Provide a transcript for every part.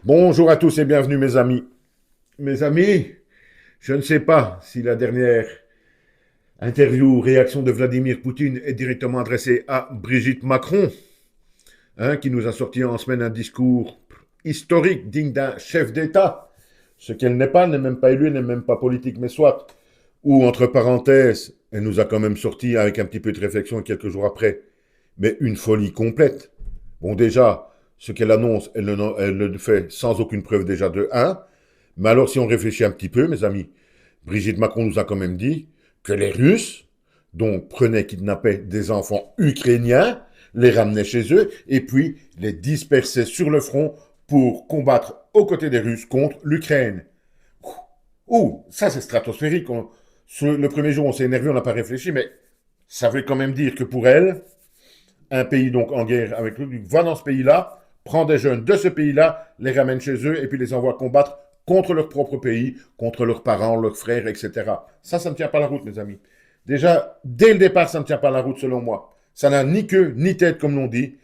Bonjour à tous et bienvenue mes amis. Mes amis, je ne sais pas si la dernière interview ou réaction de Vladimir Poutine est directement adressée à Brigitte Macron, hein, qui nous a sorti en semaine un discours historique digne d'un chef d'État. Ce qu'elle n'est pas, n'est même pas élue, n'est même pas politique, mais soit. Ou entre parenthèses, elle nous a quand même sorti avec un petit peu de réflexion quelques jours après, mais une folie complète. Bon déjà, ce qu'elle annonce, elle le fait sans aucune preuve déjà de un. Mais alors, si on réfléchit un petit peu, mes amis, Brigitte Macron nous a quand même dit que les Russes, donc, prenaient, kidnappaient des enfants ukrainiens, les ramenaient chez eux, et puis les dispersaient sur le front pour combattre aux côtés des Russes contre l'Ukraine. Ouh, ça c'est stratosphérique. Le premier jour, on s'est énervé, on n'a pas réfléchi, mais ça veut quand même dire que pour elle, un pays donc en guerre avec lui va dans ce pays-là, prend des jeunes de ce pays-là, les ramène chez eux et puis les envoie combattre contre leur propre pays, contre leurs parents, leurs frères, etc. Ça ne tient pas la route, mes amis. Déjà, dès le départ, ça ne tient pas la route, selon moi. Ça n'a ni queue ni tête, comme l'on dit.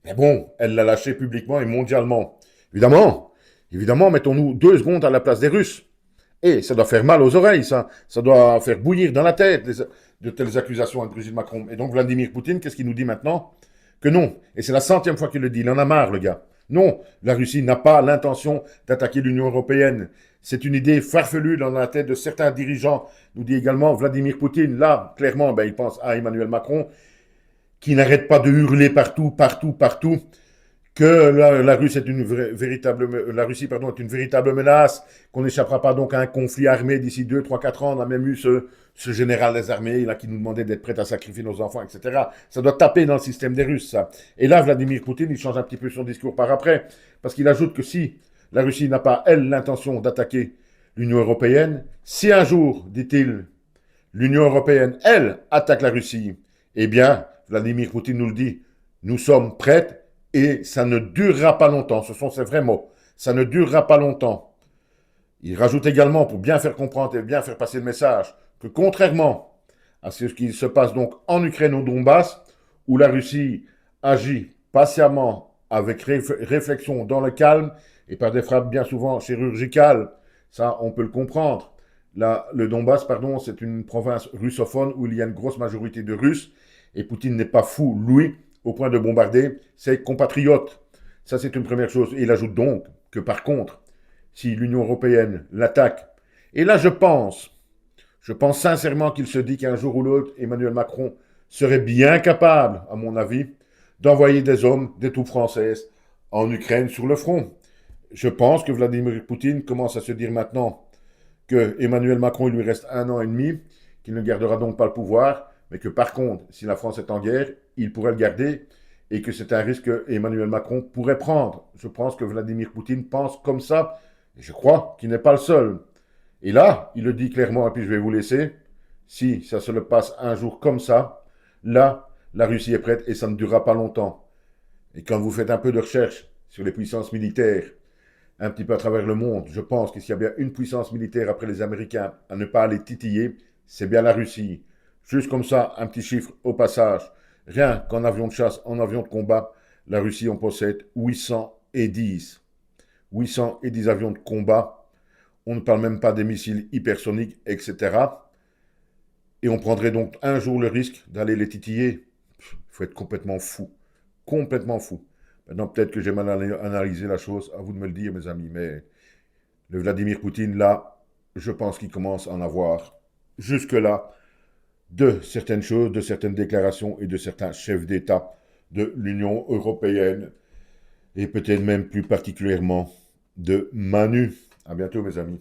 Mais bon, elle l'a lâché publiquement et mondialement. Évidemment, évidemment, mettons-nous 2 secondes à la place des Russes. Et ça doit faire mal aux oreilles, ça. Ça doit faire bouillir dans la tête de telles accusations à Brigitte Macron. Et donc Vladimir Poutine, qu'est-ce qu'il nous dit maintenant? Que non. Et c'est la centième fois qu'il le dit. Il en a marre, le gars. Non, la Russie n'a pas l'intention d'attaquer l'Union européenne. C'est une idée farfelue dans la tête de certains dirigeants, nous dit également Vladimir Poutine. Là, clairement, il pense à Emmanuel Macron, qui n'arrête pas de hurler partout, partout, partout, que la Russie pardon, est une véritable menace, qu'on n'échappera pas donc à un conflit armé d'ici 2, 3, 4 ans. On a même eu ce général des armées là, qui nous demandait d'être prêt à sacrifier nos enfants, etc. Ça doit taper dans le système des Russes, ça. Et là, Vladimir Poutine, il change un petit peu son discours par après, parce qu'il ajoute que si la Russie n'a pas, elle, l'intention d'attaquer l'Union européenne, si un jour, dit-il, l'Union européenne, elle, attaque la Russie, eh bien, Vladimir Poutine nous le dit, nous sommes prêts et ça ne durera pas longtemps. Ce sont ses vrais mots. Ça ne durera pas longtemps. Il rajoute également, pour bien faire comprendre et bien faire passer le message, que contrairement à ce qui se passe donc en Ukraine au Donbass, où la Russie agit patiemment, avec réflexion, dans le calme, et par des frappes bien souvent chirurgicales, ça on peut le comprendre. Là, le Donbass, pardon, c'est une province russophone où il y a une grosse majorité de Russes, et Poutine n'est pas fou, lui, au point de bombarder ses compatriotes. Ça, c'est une première chose. Et il ajoute donc que par contre, si l'Union européenne l'attaque, et là je pense sincèrement qu'il se dit qu'un jour ou l'autre, Emmanuel Macron serait bien capable, à mon avis, d'envoyer des hommes, des troupes françaises, en Ukraine sur le front. Je pense que Vladimir Poutine commence à se dire maintenant que Emmanuel Macron, il lui reste 1 an et demi, qu'il ne gardera donc pas le pouvoir, mais que par contre, si la France est en guerre, il pourrait le garder et que c'est un risque que Emmanuel Macron pourrait prendre. Je pense que Vladimir Poutine pense comme ça, et je crois qu'il n'est pas le seul. Et là, il le dit clairement, et puis je vais vous laisser, si ça se le passe un jour comme ça, là, la Russie est prête et ça ne durera pas longtemps. Et quand vous faites un peu de recherche sur les puissances militaires, un petit peu à travers le monde, je pense que s'il y a bien une puissance militaire après les Américains à ne pas aller titiller, c'est bien la Russie. Juste comme ça, un petit chiffre au passage. Rien qu'en avion de chasse, en avion de combat, la Russie en possède 810. 810 avions de combat. On ne parle même pas des missiles hypersoniques, etc. Et on prendrait donc un jour le risque d'aller les titiller. Il faut être complètement fou. Complètement fou. Maintenant, peut-être que j'ai mal analysé la chose, à vous de me le dire, mes amis, mais le Vladimir Poutine, là, je pense qu'il commence à en avoir jusque-là de certaines choses, de certaines déclarations et de certains chefs d'État de l'Union européenne et peut-être même plus particulièrement de Manu. À bientôt, mes amis.